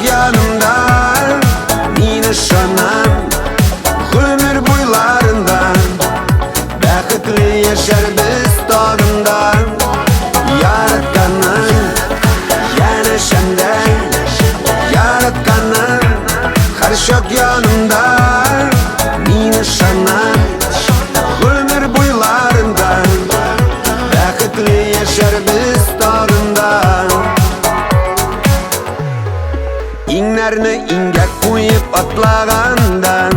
yanımda, meni şanan ömür boylarında, baqitli yaşar biz tog'imda. Yaratganim yana shanday, yaratganim har shoq yanımda, meni şanan ömür boylarında, baqitli yaşar biz tog'imda. İnglarni inga qo'yib otlagandan,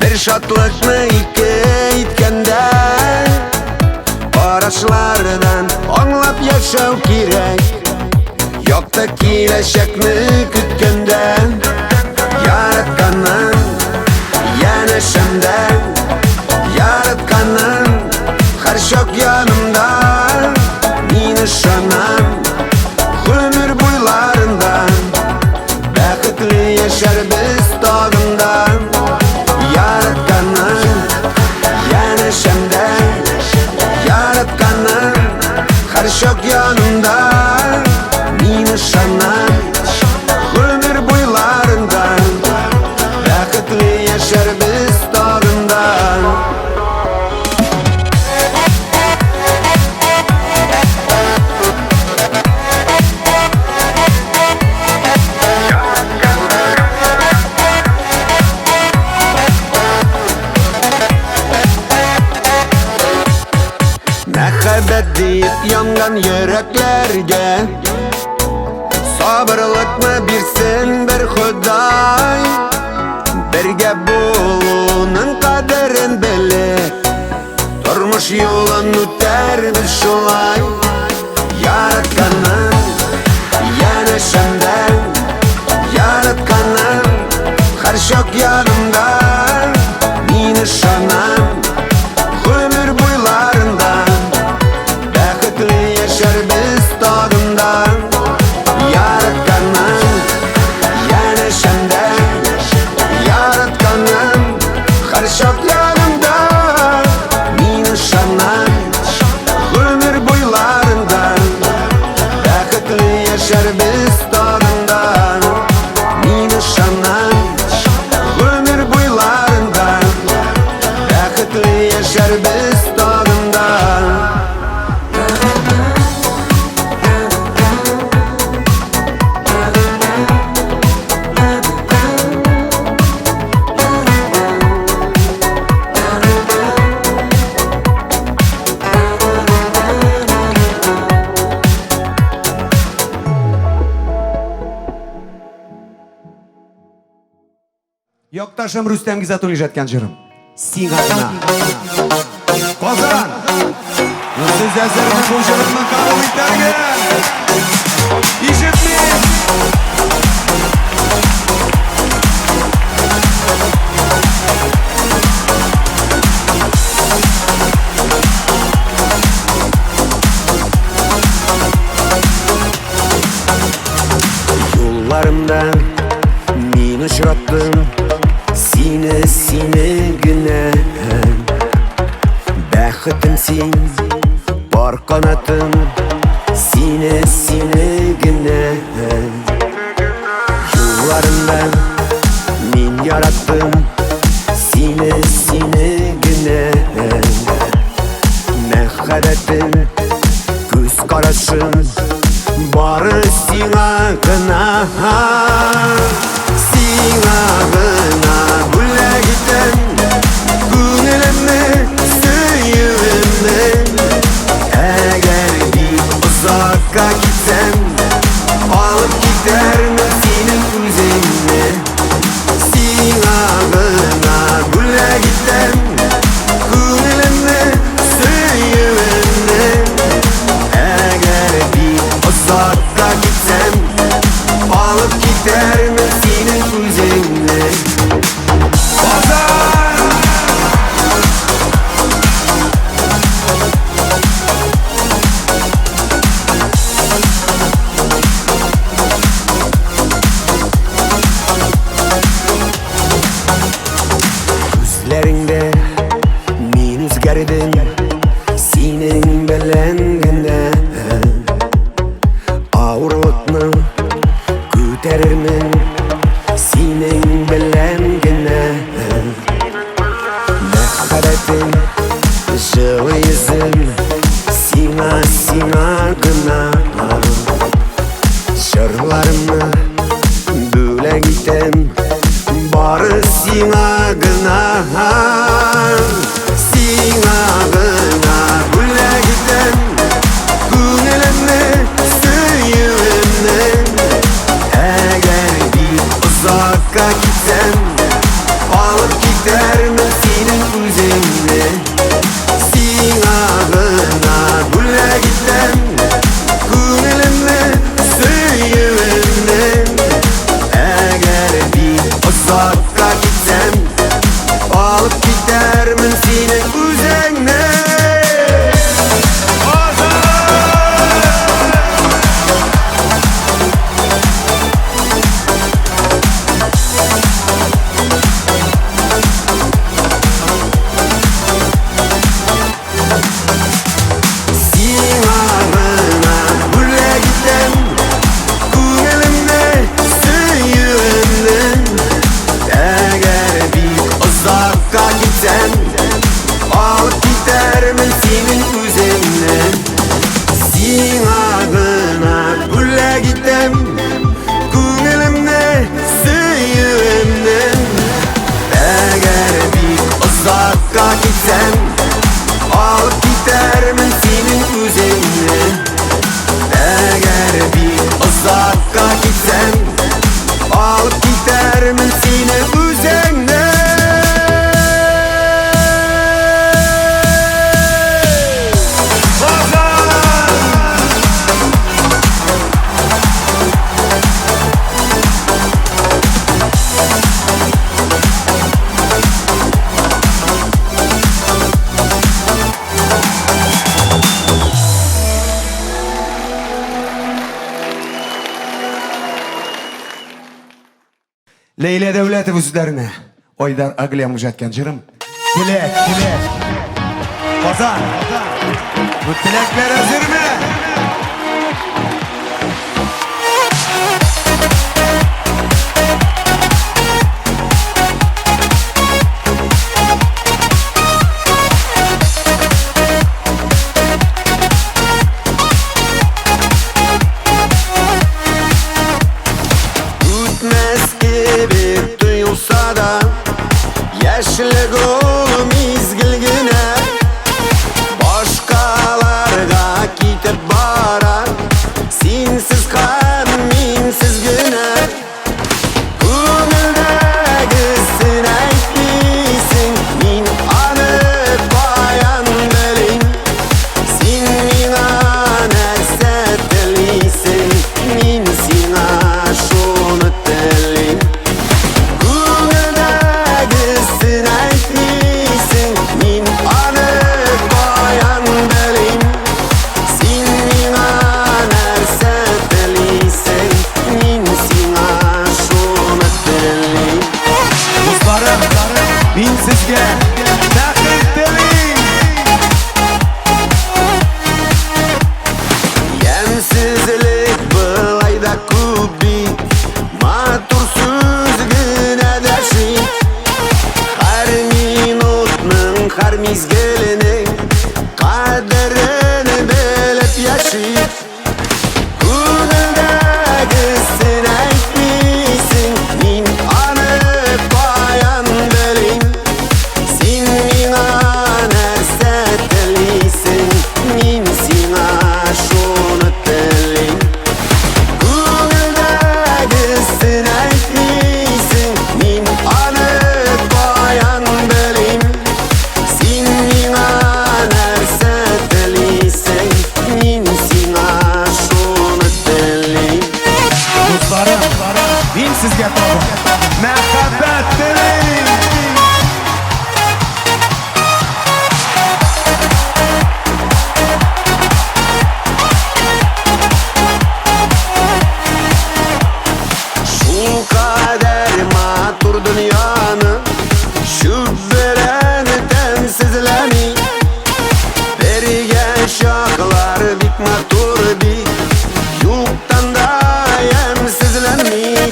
bir shodlikni ikki aytganda, qarashlardan anglab yashau kerak, yo'qda kelajakni kutganda. Yaratganim yana shanday, yaratganim har shoq yanımda, meni şanan ömür boylarında, baqitli yaşar biz tog'imda. Yaratganim yana shanday, yaratganim har shoq yanımda, meni şanan ömür boylarında, baqitli yaşar biz tog'imda. Muhabbat deyip yangan yüreklerge, sabırlıkni bersin bir Xudoy, birga bo'lуning qadrin bilib, turmush yo'lin o'tar biz shulay. Yaratganim yana shanday, yaratganim har shoq yanımda, meni şanan ömür boylarında, baqitli yaşar biz tog'imda. Yaratganim yana shanday, yaratganim har shoq yanımda, meni şanan ömür boylarında, baqitli yaşar biz tog'imda. Meni şanan ömür boylarında, baqitli yaşar biz tog'imda. Yoktaşım Rüstem Gizat'ın ijatgan jirim. Sen adına. Qozon. Siz eserini qo'shilibman qaroqliklarga. Eshitmaysiz. Yollarımdan meni uchratdim, seni günah. Baxitim sen, bor qanotim, seni günah. Yo'llarimdan men yaratdim, seni günah. Muhabbatim, ko'z qarashim, bari sina gina. Sina gina bo'lagidin, ko'nglimni suyuvimni. Agar bir uzoqqa ketsam, olib ketarman sening o'zingni. Sina gina bo'lagidin, ko'nglimni suyuvimni. Agar bir uzoqqa ketsam, olib ketarman sening o'zingni. ko'tararman sening bilangina Naharatim жылы yüzüm Sina gına Жырларымны бөлек итем Бары сиңа гына Сиңа гына бөлек итем Күңелемне сөюемнен Әгәр бик ұзакка китсәм Алып китермен синең үзеңне Сиңа гына бөлек итем Күңелемне сөюемнен Әгәр бик ұзакка китсәм Алып китермен синең үзеңне Алып китермен синең үзеңне Сиңа гына бүләк итем Күңелемне сөюемнен Әгәр бик ұзакка китсәм Алып китермен синең үзеңне Әгәр бик ұзакка китсәм Алып китермен синең үзеңне Leyla Devletov üzlerine Oyдар Aglem жатқан жырым Tilek Qozon Bu tilekler hazır mı? Яшілік ол мезгілгіне Башқаларға кетіп бара Сенсіз қан менсіз гіне Көңілдегісін айтпейсің Мен анық баян білейін Сен миңа нәрсе тілейсің Мен сиңа шоны тілейін Мен сізге тәқір тілейм Емсізлік бұлайда көп бит Матур сөз гіне дәшит Әр минутның, әр мезгілінің Қадірін біліп яшит Көңілдегісін айтпейсің Мен анық баян білейін Сен миңа нәрсе тілейсің Мен сиңа шоны тілейін Көңілдегісін айтпейсің Мен анық баян білейін Сен миңа нәрсе тілейсің Мен сиңа шоны тілейін Dostlarım, ben sizge tabi Məhəbbət dileyim Шул қадар матур дүнияны Шүббеләні тәмсізләми Берге шақлар бик матур бик Юқтан да ямсізләнми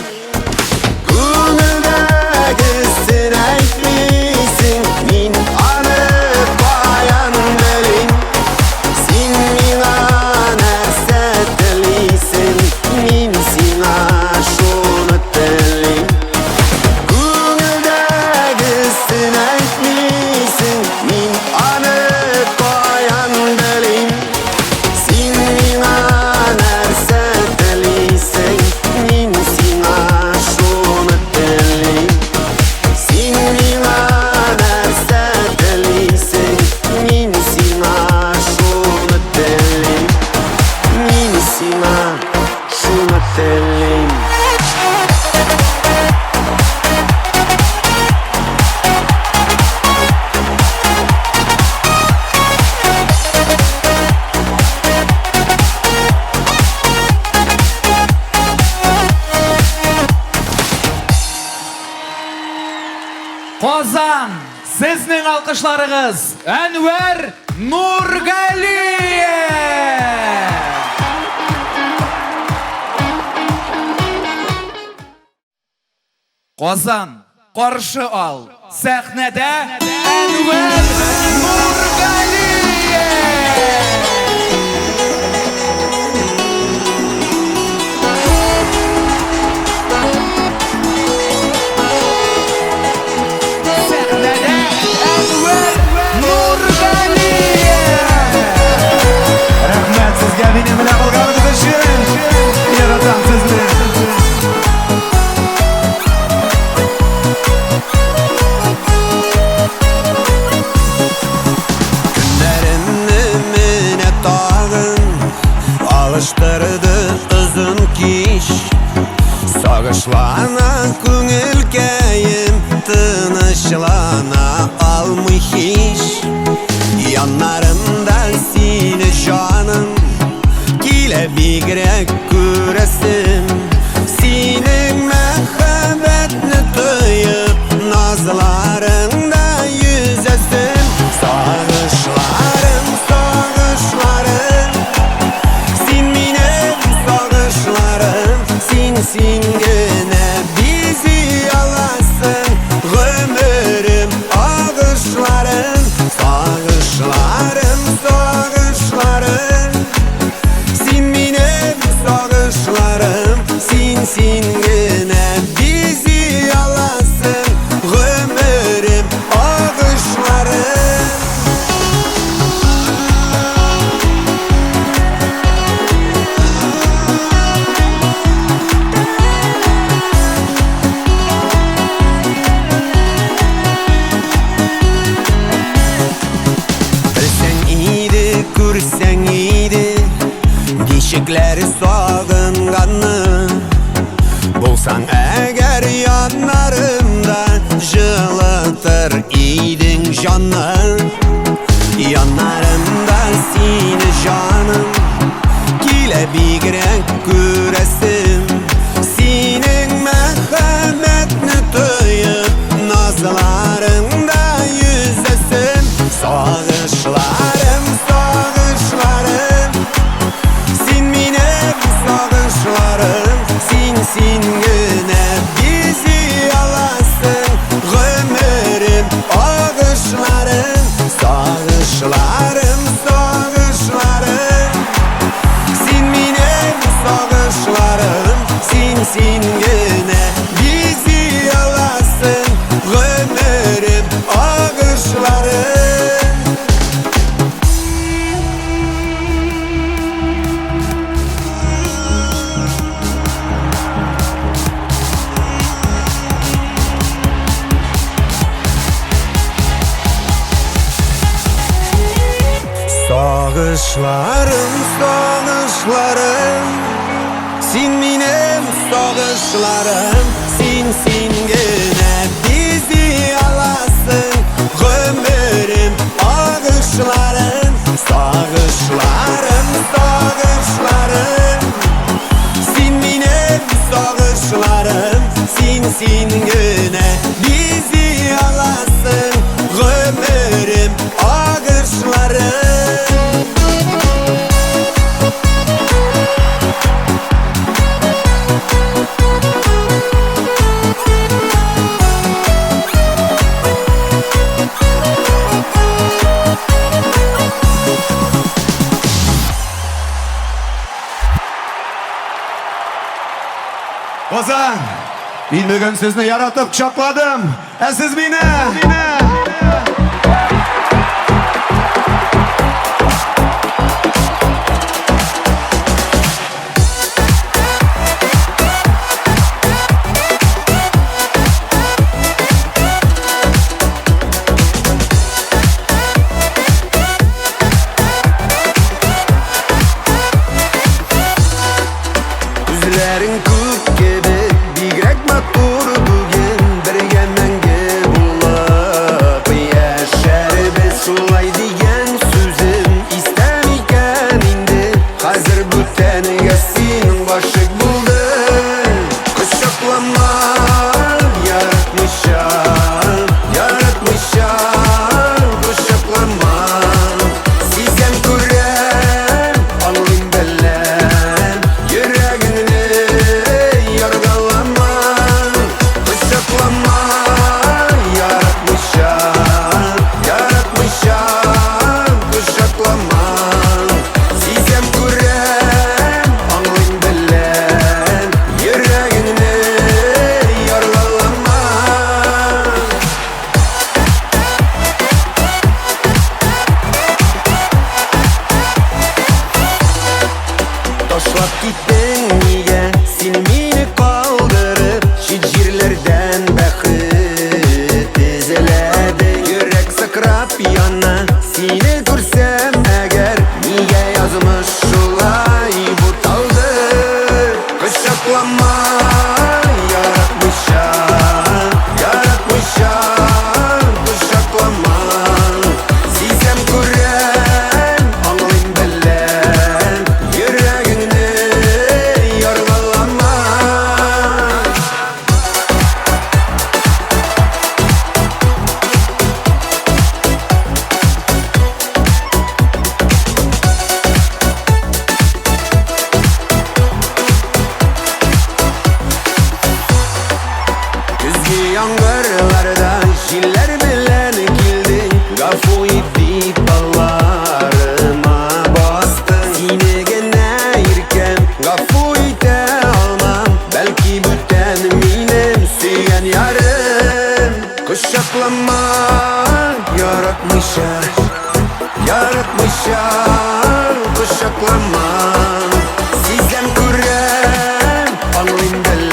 Qozan, sizning alqışlarınız Enver Nurgaliyev. Qozan, qarşı al. Sahnede Enver Nurgaliyev. Rahmet sizga meni bilan qilganingiz uchun. Yaratam sizni. Günlerimni mine tağın alıştırdı uzun kiş. Sağışlana ko'ngilkayim tinçlana almay hiç. Yanlarımda seni canım Kile bigrek küresim Senin mehabbetini duyup Nazlarında yüzesim Sağışlarım, sağışlarım Sen benim sağışlarım Sensin gene bizi alasın Ömürüm ağışlarım Sağışlarım, sağışlarım Sen benim sağışlarım Sensin gene bizi alasın Ömürüm ağışlarım Görsen iyiydi Dişikleri sağınganı Bulsan eğer yanlarımda Jılatır idin canı Yanlarımda seni canım Kile bigrek küresim Senin mehabbetini duyup Nazlarında yüzesim Sağışlarım, sağışlarım Sen benim sağışlarım Sensin gene bizi alasın Ömürüm ağışlarım Sağışlarım, sağışlarım Sen benim sağışlarım Sensin gene bizi alasın Ömürüm ağışlarım Sağışlarım, sağışlarım Sen benim sağışlarım Sensin gene bizi alasın Ömürüm ağışlarım Sağışlarım, sağışlarım Sen benim sağışlarım Sensin gene bizi alasın Ömürüm ağışlarım Qozan, men bugun sizni yaratib quchoqladim. Siz meni. Yüzlerin kut gibi Bigrek matur bugün Birge menge bular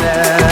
gele